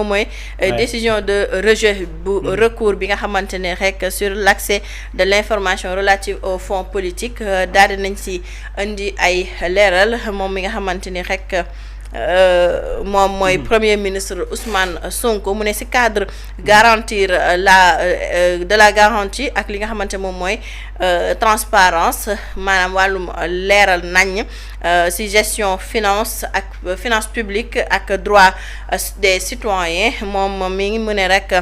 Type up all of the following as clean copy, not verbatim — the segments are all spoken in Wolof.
mooy décision de rejet bu recours bi nga xamante ne rek sur l'accès de l'information relative aux fonds politiques daal di nañ si indi ay leeral moom mi nga xamante ni rek moom mooy premier ministre Ousmane Sonko mu ne ci cadre garantir de la garantie ak li nga xamante moom mooy transparence maanaam wàllum leeral nañ ci gestion finance publique ak droit des citoyens moom mi ngi mu ne rek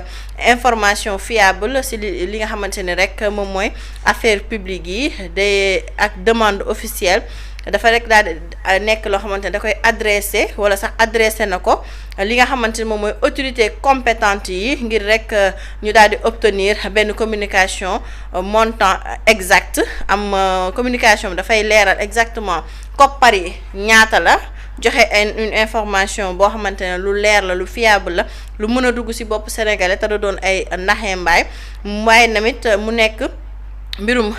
information fiable ci li nga xamante ni rek moom mooy affaires publiques yi ak demande officielle dafa rek daal di nekk loo xamante ne da koy adressé wala sax adressé na ko li nga xamante ni moom mooy autorité compétente yi ngir rek ñu daal di obtenir benn communication montant exact am communication bi dafay leeral exactement koppar yi ñaata la joxe une information boo xamante ne lu leer la lu fiable la lu mën a dugg ci bopp sénégalais te da doon ay naxee mbaay waaye tamit mu nekk mbirum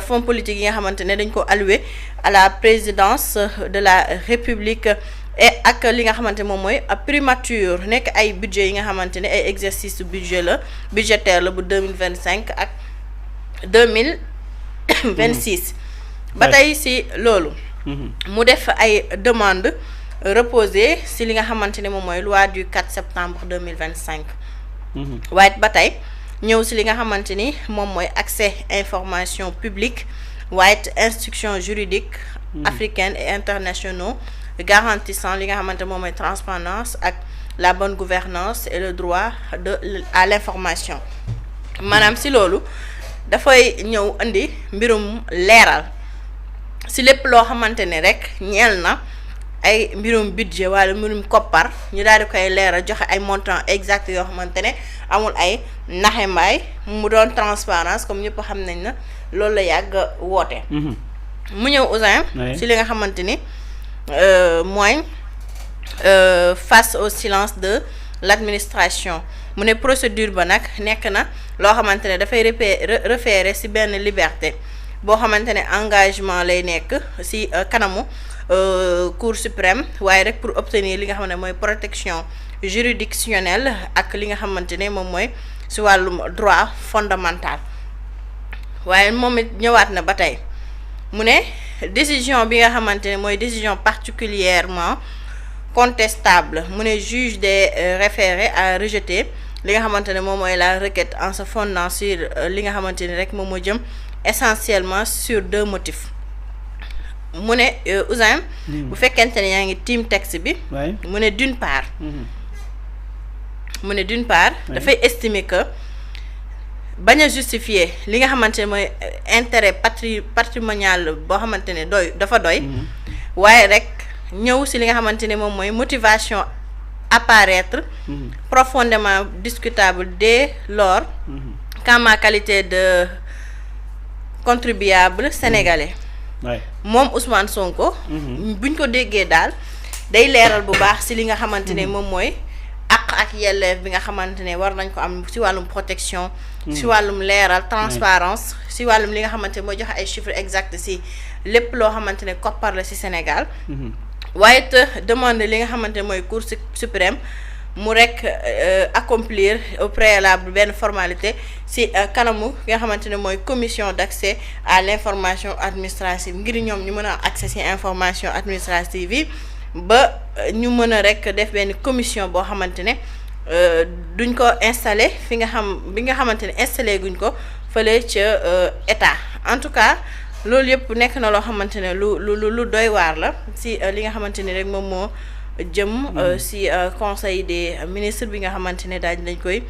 fonds politique yi nga xamante ne dañ ko alloué à la présidence de la république et ak li nga xamante moom mooy primature nekk ay budget yi nga xamante ne ay exercice budgétaire la bu 2025 ak 2026 ba tey ci loolu mu def ay demande reposée ci li nga xamante ne moom mooy loi du 4 septembre 2025 waaye ba tey ñëw ci li nga xamante ni moom mooy accès information publique waaye instruction juridique africaine et internationaux garantissant li nga xamante moom mooy transparence ak la bonne gouvernance et le droit à l'information maanaam ci loolu dafay ñëw indi mbirum leeral ci lépp loo xamante ne rek ñeel na ay mbirum budget wala mbirum koppar ñu daal di koy leeral joxe ay montant exact yoo xamante ne amul ay naxe mbaay mu doon transparence comme ñëpp xam nañ na loolu la yàgg woote. mu ñëw Ousin ci li nga xamante ni mooy face au silence de l'administration mu ne procédure ba nag nekk na loo xamante ne dafay référer ci benn liberté boo xamante ne engagement lay nekk ci kanamu Cour suprême waaye rek pour obtenir li nga xam ne mooy protection juridictionnelle ak li nga xamante ne moom mooy ci wàllum droit fondamental waaye moom it ñëwaat na ba tey mu ne décision bi nga xamante ne mooy décision particulièrement contestable mu ne juge des référés à rejeter li nga xamante ne moom mooy la requête en se fondant sur li nga xamante ni rek moom moo jëm essentiellement sur deux motifs mu ne Ousin bu fekkente ne yaa ngi tiim texte bi mu ne d'une part dafay estimer que bañ a justifier li nga xamante ne mooy intérêt patrimonial boo xamante ne dafa doy waaye rek ñëw ci li nga xamante ne moom mooy motivation apparaître profondément discutable dès lors qu'en ma qualité de contribuable sénégalais moom Ousmane Sonko buñ ko déggee daal day leeral bu baax ci li nga xamante ne moom mooy ak yelleef bi nga xamante ne war nañ ko am ci wàllum protection ci wàllum leeral transparence ci wàllum li nga xamante ne mooy joxe ay chiffres exacts ci lépp loo xamante ne koppar la ci Sénégal waaye te demande li nga xamante ne mooy Cour suprême mu rek accomplir au préalable benn formalité ci kanamu nga xamante ne mooy commission d'accès à l'information administrative ngir ñoom ñu mën a accès ci information administrative yi ba ñu mën a rek def benn commission boo xamante ne duñ ko installé bi nga xamante ne installé guñ ko fële ca état en tout cas loolu yëpp nekk na loo xamante ne lu doy waar la ci li nga xamante ni rek moom moo jëm ci conseil des ministres bi nga xamante ne daal dañ koy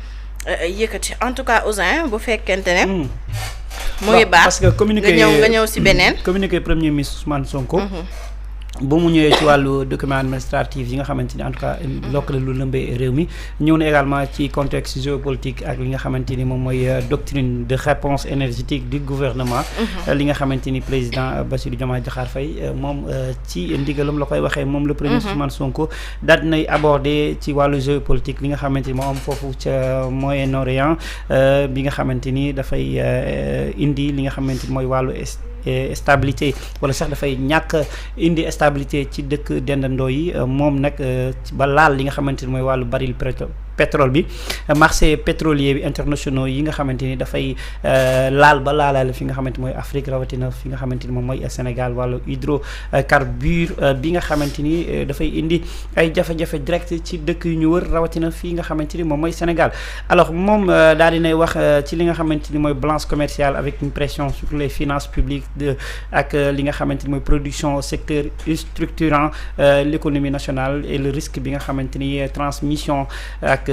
yëkkati en tout cas Ousin bu fekkente ne mu ngi baax parce que communiqué nga ñëw ci beneen communiqué premier ministre Ousmane Sonko bu mu ñëwee ci wàllu document administratif yi nga xamante ni en tout cas lokk la lu lëmbee réew mi ñëw na également ci contexte géopolitique ak li nga xamante ni moom mooy doctrine de réponse énergétique du gouvernement li nga xamante ni président Bassirou Diomaye Diakhar Faye moom ci ndigalam la koy waxee moom le premier ministre Ousmane Sonko daal dinay aborder ci wàllu géopolitique li nga xamante ni moo am foofu ca Moyen-Orient bi nga xamante ni dafay indi li nga xamante ni mooy wàllu stabilité wala sax dafay ñàkk indi stabilité ci dëkk dendandoo yi moom nag ba laal li nga xamante ni mooy wàllu baril pétrole bi marché pétrolier bi internationaux yi nga xamante ni dafay laal ba laalaale fi nga xamante mooy Afrique rawatina fi nga xamante ni moom mooy Sénégal wàllu hydrocarbure bi nga xamante ni dafay indi ay jafe-jafe direct ci dëkk yu ñu wër rawatina fii nga xamante ni moom mooy Sénégal. alors moom daal dinay wax ci li nga xamante ni mooy balance commerciale avec une pression sur les finances publiques ak li nga xamante ni mooy production secteur structurant l'économie nationale et le risque bi nga xamante ni transmission ak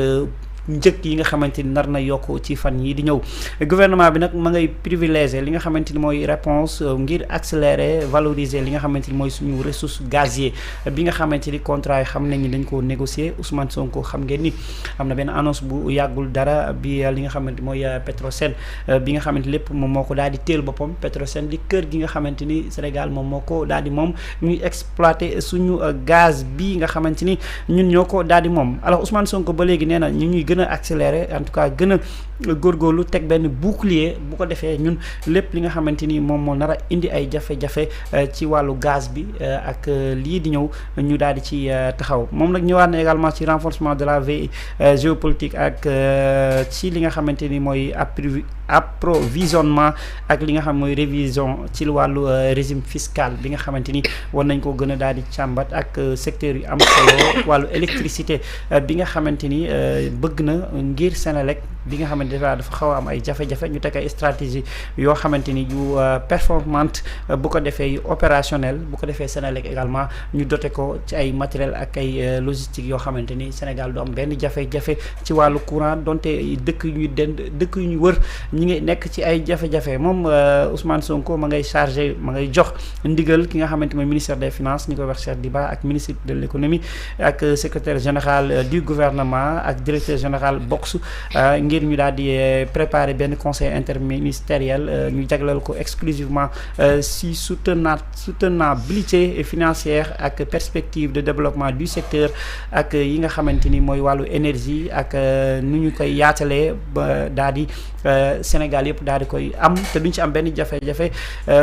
njëkk yi nga xamante ni nar na yokk ci fan yi di ñëw gouvernement bi nag ma ngay privilégier li nga xamante ni mooy réponse ngir accélérer valoriser li nga xamante ni mooy suñu ressource gazier bi nga xamante ni contrat yi xam nañ ni dañ ko négocier Ousmane Sonko xam ngeen ni am na benn annonce bu yàggul dara bi li nga xamante mooy Petrosen bi nga xamante lépp moom moo ko daal di téel boppam Petrosen di kër gi nga xamante ni Sénégal moom moo ko daal di moom ñuy exploiter suñu gaz bi nga xamante ni ñun ñoo ko daal di moom alors Ousmane Sonko ba léegi nee na ñu ñuy gën a accélérer en tout cas gën a góorgóorlu teg benn bouclier bu ko defee ñun lépp li nga xamante ni moom moo nar a indi ay jafe-jafe ci wàllu gaz bi ak lii di ñëw ñu daal di ci taxaw moom nag ñëwaat na également ci renforcement de la veille géopolitique ak ci li nga xamante ni mooy approvisionnement ak li nga xam mooy révision ci wàllu régime fiscal bi nga xamante ni war nañ ko gën a daal di càmbat ak secteur yu am solo wàllu électricité bi nga xamante ni bëgg na ngir Senelec bi nga xamante dafa xaw a am ay jafe-jafe ñu teg ay stratégie yoo xamante ni yu performante bu ko defee yu opérationnel bu ko defee Senelec également ñu doté ko ci ay matériel ak ay logistique yoo xamante ni Sénégal du am benn jafe-jafe ci wàllu courant donte dëkk yu ñu dëkk yu ñu wër ñi ngi nekk ci ay jafe-jafe moom Ousmane Sonko ma ngay chargé ma ngay jox ndigal ki nga xamante mooy ministère des finances ñu koy wax Cheikh Diba ak ministre de l'économie ak secrétaire général du gouvernement ak directeur général box ngir ñu daal di préparer benn conseil interministériel ñu jagleel ko exclusivement si soutenabilité financière ak perspective de développement du secteur ak yi nga xamante ni mooy wàllu énergie ak nu ñu koy yaatalee ba daal di Sénégal yëpp daal di koy am te duñ ci am benn jafe-jafe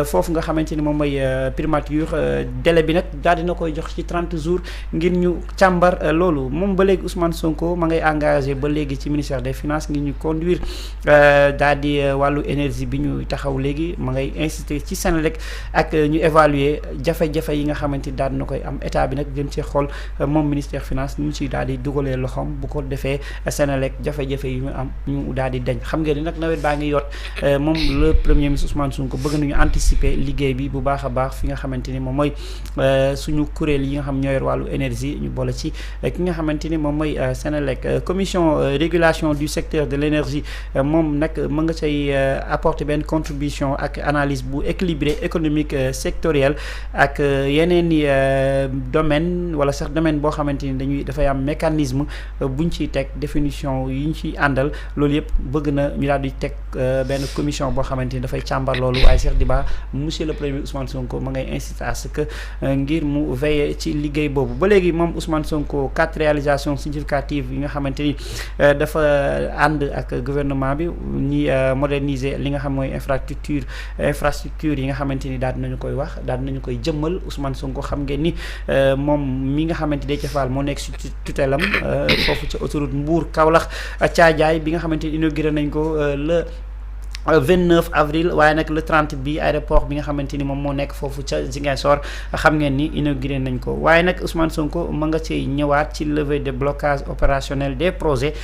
foofu nga xamante ni moom mooy primature délai bi nag daal dina koy jox ci 30 jours ngir ñu càmbar loolu moom ba léegi Ousmane Sonko ma ngay engagé ba léegi ci ministère des finances ngir ñu conduire daal di wàllu énergie bi ñu taxaw léegi ma ngay insister ci Senelec ak ñu évaluer jafe-jafe yi nga xamante ni daal dina koy am état bi nag jëm ci xool moom ministère finance ñu ci daal di dugalee loxoom bu ko defee Senelec jafe-jafe yi ñu am ñu daal di dañ xam ngeen ni nag nawet baa ngi yot moom le premier ministre Ousmane Sonko bëgg nañu anticiper liggéey bi bu baax a baax fi nga xamante ni moom mooy suñu kuréel yi nga xam ñoo yor wàllu énergie ñu boole ci ki nga xamante ni moom mooy Senelec commission régulation du secteur de l'énergie moom nag mën nga cay apporter benn contribution ak analyse bu équilibré économique sectorielle ak yeneen i domaine wala sax domaine boo xamante ni dafay am mécanisme buñ ciy teg définition yi ñu ciy àndal loolu yëpp bëgg na ñu daal di teg benn commission boo xamante ni dafay càmbar loolu waaye Cheikh Diba monsieur le premier Ousmane Sonko ma ngay inciter à ce que ngir mu veiller ci liggéey boobu ba léegi moom Ousmane Sonko 4 réalisations significatives yi nga xamante ni dafa ànd ak gouvernement bi ñi moderniser li nga xam mooy infrastructure yi nga xamante ni daal dinañu koy wax daal dinañu koy jëmmal Ousmane Sonko xam ngeen ni moom mi nga xamante Déthié Fall moo nekk si tutelam foofu ca autoroute Mbour Kaolack Thiadiaye bi nga xamante ni inauguré nañ ko le 29 avril waaye nag le 30 bi aéroport bi nga xamante ni moom moo nekk foofu ca Ziguinchor xam ngeen ni inauguré nañ ko waaye nag Ousmane Sonko ma nga cay ñëwaat ci levée de blocage opérationnel des projets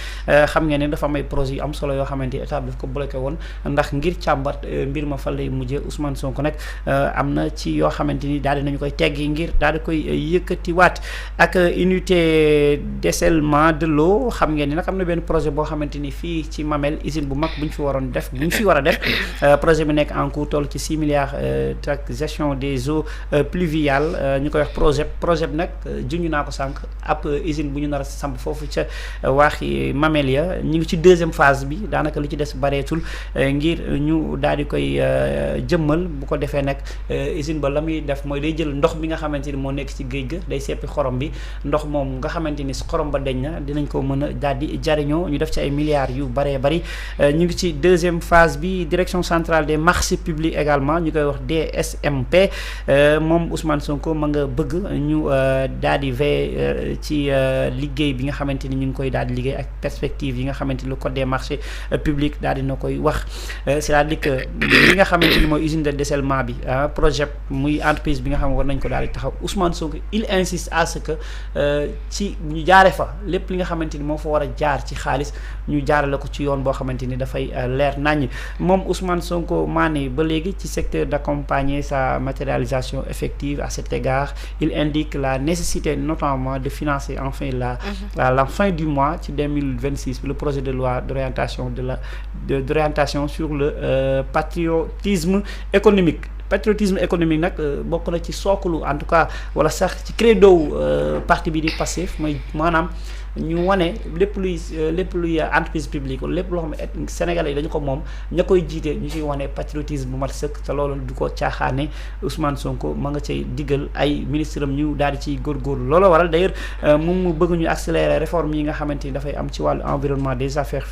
xam ngeen ne dafa am ay projets yu am solo yoo xamante ni état bi daf ko bloqué woon ndax ngir càmbat mbir ma fa lay mujjee Ousmane Sonko nag am na ci yoo xamante ni daal di nañu koy teggi ngir daal di koy yëkkatiwaat ak unité dessalement de l'eau xam ngeen ni nag am na benn projet boo xamante ni fii ci Mamel usine bu mag bu ñu fi waroon def bu ñu fi war a def projet bi nekk en cours toll ci 6 milliards ak gestion des eaux pluviales ñu koy wax projet bi nag junj naa ko sànq ab usine bu ñu nar a samp foofu ca waaxi Mamelia ñu ngi ci deuxième phase bi daanaka li ci des bareetul ngir ñu daal di koy jëmmal bu ko defee nag usine ba la muy def mooy day jël ndox bi nga xamante ni moo nekk ci géej ga day seppi xorom bi ndox moom nga xamante ni xorom ba deñ na dinañ ko mën a daal di jariñoo ñu def ci ay milliards yu baree bari ñu ngi ci deuxième phase bi direction centrale des marchés publics également ñu koy wax DSMP moom Ousmane Sonko ma nga bëgg ñu daal di veiller ci liggéey bi nga xamante ni ñu ngi koy daal di liggéey ak perspective yi nga xamante ni le code des marchés publics daal di na koy wax c'est-à-dire que li nga xamante ni mooy usine de dessalement bi projet muy entreprise bi nga xam ne war nañ ko daal di taxaw Ousmane Sonko il insiste à ce que ci ñu jaare fa lépp li nga xamante ni moo fa war a jaar ci xaalis ñu jaarale ko ci yoon boo xamante ni dafay leer naññ moom Ousmane Sonko maane ba léegi ci secteur d'accompagner sa matérialisation effective à cet égard il indique la nécessité notamment de financer enfin la fin du mois ci 2026 le projet de loi d'orientation d'orientation sur le patriotisme économique nag bokk na ci sookulu en tout cas wala sax ci credo parti bi di Pastef mooy maanaam ñu wane lépp luy entreprise publique wala lépp loo xam ne Sénégalais yi dañu ko moom ña koy jiite ñu ciy wane patriotisme bu mat sëkk te loolu du ko caaxaane Ousmane Sonko ma nga cay diggal ay ministre am ñu daal di ciy góorgóorlu loolu waral d'ailleurs moom mu bëgg ñu accélérer réforme yi nga xamante ni dafay am ci wàllu environnement des affaires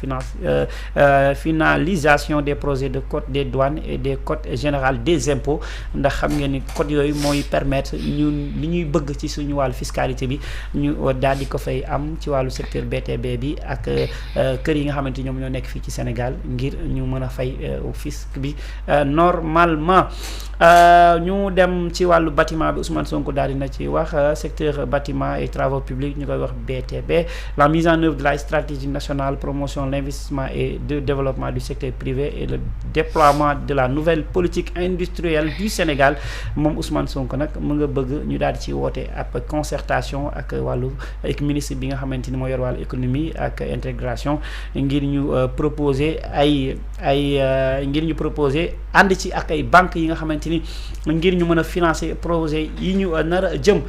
finalisation des projets de code des douanes et des codes général des impôts ndax xam ngeen ni code yooyu mooy permettre ñun li ñuy bëgg ci suñu wàllu fiscalité bi ñu daal di ko fay am ci wàllu secteur BTP bi ak kër yi nga xamante ñoom ñoo nekk fii ci Sénégal ngir ñu mën a fay fisc bi normalement ñu dem ci wàllu bâtiment bi Ousmane Sonko daal dina ci wax secteur bâtiment et travaux publics ñu koy wax BTP la mise en œuvre de la stratégie nationale promotion l'investissement et de développement du secteur privé et le déploiement de la nouvelle politique industrielle du Sénégal moom Ousmane Sonko nag mu nga bëgg ñu daal di ci woote ab concertation ak wàllu ak ministre bi nga xamante ni moo yor wàllu économie ak intégration ngir ñu proposer ngir ñu proposer ànd ci ak ay banques yi nga xamante ni ngir ñu mën a financer projet yi ñu nar a jëm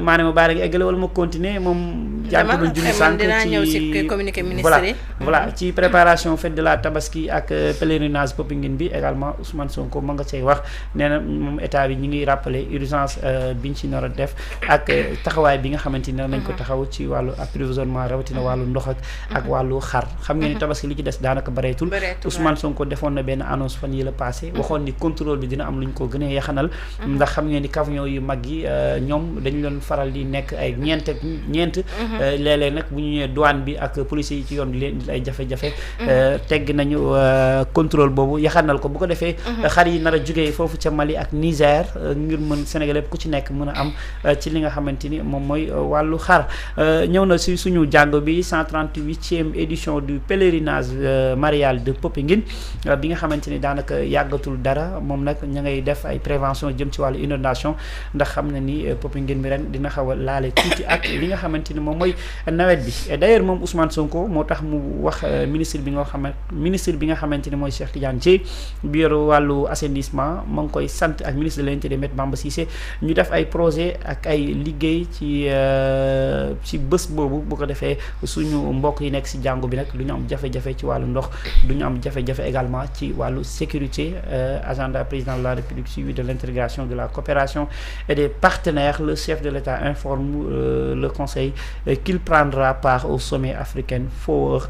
maanaam ma bàyyi rek eggale wala ma continuer moom jàng ko doon junni sànq ci communiqué ministre yi voilà ci préparation fête de la tabaski ak pèlerinage Popenguine bi également Ousmane Sonko ma nga cay wax nee na moom état bi ñu ngi rappeler urgence biñ ci nar a def ak taxawaay bi nga xamante ni nañ ko taxaw ci wàllu approvisionnement rawatina wàllu ndox ak wàllu xar xam ngeen ni tabaski li ci des daanaka bareetul Ousmane Sonko defoon na benn annonce fan yi la passé waxoon ni contrôle bi dina am lu ñu ko gën a yaxanal ndax xam ngeen ni camion yu mag yi ñoom dañu doon faral di nekk ay ñeent léeg-léeg nag bu ñu ñëwee douane bi ak police yi ci yoon di leen ay jafe-jafe tegg nañu contrôle boobu yaxanal ko bu ko defee xar yi nar a jógee foofu ca Mali ak Niger ngir mën Sénégal yëpp ku ci nekk mën a am ci li nga xamante ni moom mooy wàllu xar ñëw na si suñu jàngo bi 138e édition du pèlerinage marial de Popenguine bi nga xamante ni daanaka yàggatul dara moom nag ña ngay def ay prévention jëm ci wàllu inondation ndax xam na ni Popenguine bi ren dina xaw a laale tuuti ak li nga xamante ni moom mooy nawet bi d'ailleurs moom Ousmane Sonko moo tax mu wax ministre bi nga xamante ni mooy Cheikh Tidiane Dièye bi yor wàllu assainissement ma ngi koy sant ak ministre de l'Intérieur Maître Bamba Cissé ñu def ay projet ak ay liggéey ci bés boobu bu ko defee suñu mbokk yi nekk ci jàngu bi nag du ñu am jafe-jafe ci wàllu ndox du ñu am jafe-jafe également ci wàllu sécurité agenda président de la République suivi de l'intégration de la coopération et des partenaires le chef de l'État informe le conseil qu'il prendra part au sommet africain Forward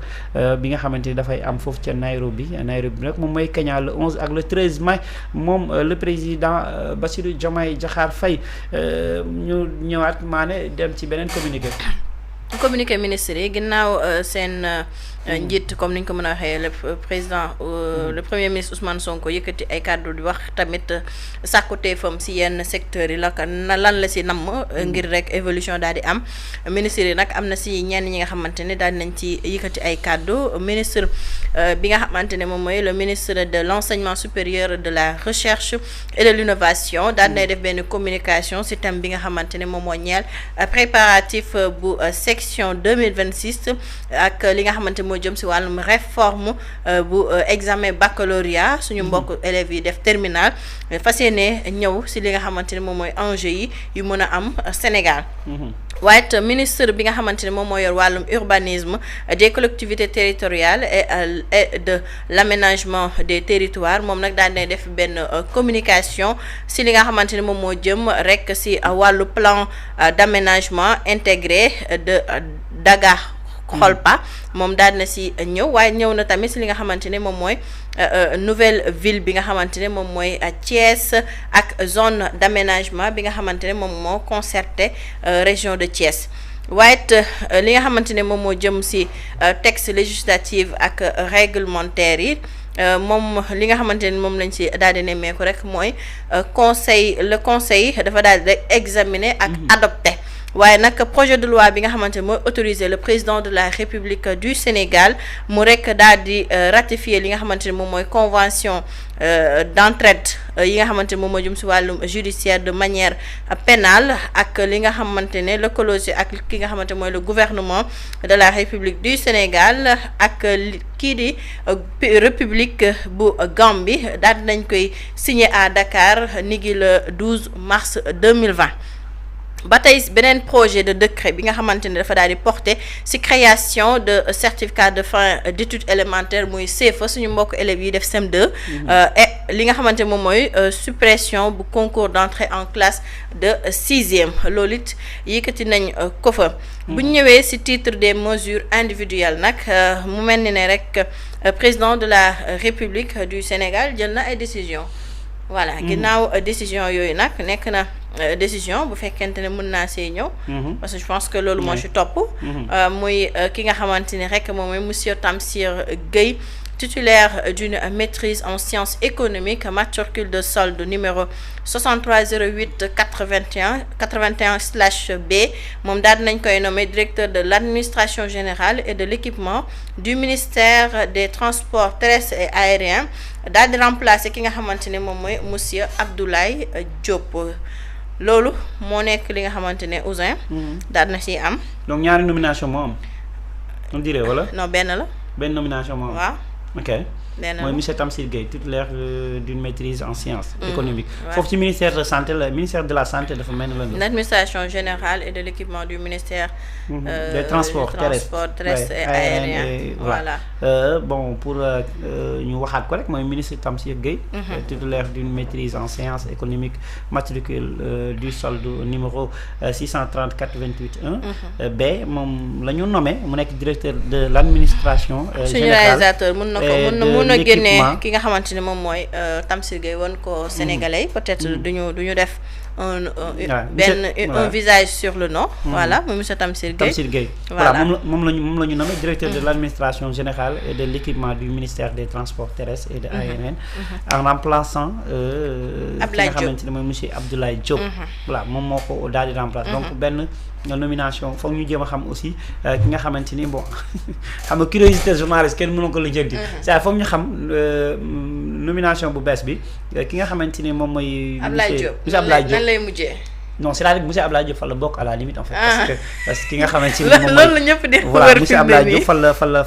bi nga xamante ni dafay am foofu ca Nairobi nag moom mooy Kenya le 11 ak le 13 mai moom le président Bassirou Diomaye Diakhar Faye ñu ñëwaat maane dem ci beneen communiqué ministre yi ginnaaw seen njiit comme ni ñu ko mën a waxee le président le premier ministre Ousmane Sonko yëkkati ay kàddu di wax tamit sàkkuteefam si yenn secteurs yi lan la si namm ngir rek évolution daal di am ministre yi nag am na si ñenn ñi nga xamante ne daal nañ ci yëkkati ay kàddu ministre bi nga xamante ne moom mooy le ministre de l'enseignement supérieur de la recherche et de l'innovation daal nay def benn communication si thème bi nga xamante ne moom moo ñeel préparatif bu section 2026 ak li nga xamante moo jëm si wàllum réforme bu examen baccalauréat suñu mbokk élèves yi def terminal fas yéene ñëw si li nga xamante ne moom mooy enjeu yi yu mën a am Sénégal waaye it ministre bi nga xamante ne moom moo yor wàllum urbanisme des collectivités territoriales et de l'aménagement des territoires moom nag daan nay def benn communication si li nga xamante ne moom moo jëm rek si wàllu plan d'aménagement intégré de Dakar Xolpa moom daal na si ñëw waaye ñëw na tamit si li nga xamante ne moom mooy nouvelle ville bi nga xamante ne moom mooy Thiès ak zone d'aménagement bi nga xamante ne moom moo concerté région de Thiès. waaye li nga xamante ne moom moo jëm si texte législatif ak réglementaire yi moom li nga xamante ne moom lañ si daal di nemmeeku rek mooy le conseil dafa daal di examiner ak adopter waaye nag projet de loi bi nga xamante ne mooy autoriser le président de la République du Sénégal mu rek daal di ratifier li nga xamante ne moom mooy convention d'entraide yi nga xamante ne moom moo jëm si wàllum judiciaire de manière pénale ak li nga xamante ne lëkkaloo si ak ki nga xamante mooy le gouvernement de la République du Sénégal ak kii di République bu Gambie daal di nañ koy signé à Dakar nigi le 12 mars 2020. ba tey beneen projet de décret bi nga xamante ne dafa daal di porter ci création de certificat de fin d'études élémentaires muy CFEE suñu mbokk élèves yi def CM2 et li nga xamante ne moom mooy suppression bu concours d'entrée en classe de 6e loolu it yëkkati nañ ko fa bu ñu ñëwee ci titre des mesures individuelles nag mu mel ni ne rek président de la République du Sénégal jël na ay décisions voilà ginnaaw décision yooyu nag nekk na décision bu fekkente ne mën naa see ñëw parce que je pense que loolu moo ci topp muy ki nga xamante ni rek moom mooy monsieur Tamsir Gueye titulaire d'une maîtrise en sciences économiques matricule de solde numéro 6308 81/B moom daal nañ koy nommé directeur de l'administration générale et de l'équipement du ministère des transports terrestres et aériens daal di remplacer ki nga xamante ne moom mooy monsieur Abdoulaye Diop loolu moo nekk li nga xamante ne Ouzin daal na ci am. donc ñaari nomination moo am on dirait wala. non benn la. benn nomination moo am waaw. ok benn mooy monsieur Tamsir Gueye titulaire d'une maîtrise en sciences économiques foofu ci ministère de santé la ministère de la santé dafa mel ni la. l'administration générale et de l'équipement du ministère des transports terrestres et aériens voilà. Bon pour ñu waxaat ko rek mooy ministre Tamsir Gueye titulaire d'une maîtrise en sciences économiques matricule du solde numéro 630/88/1 B moom la ñu nommé mu nekk directeur de l'administration générale suñu réalisateur mun na ko mun na génnee ki nga xamante ne moom mooy Tamsir Gueye woon ko sénégalais peut-être duñu def un visage sur le nom voilà mooy monsieur Tamsir Gueye voilà moom la ñu nommé directeur de l'administration générale et de l'équipement du ministère des transports terrestres et de aériens en remplaçant ki nga xamante ne mooy monsieur Abdoulaye Diop voilà moom moo ko daal di remplacer donc benn nomination foog ñu jéem a xam aussi ki nga xamante ni bon xam nga curiosité journaliste kenn mënoo ko lijjanti c'est foog ñu xam nomination bu bees bi ki nga xamante ni moom mooy monsieur Abdoulaye Diop lan lay mujjee non c'est-à-dire monsieur Abdoulaye Diop fa la bokk à la limite en fait parce que ki nga xamante ni moom loolu la ñëpp di voilà monsieur Abdoulaye Diop fa la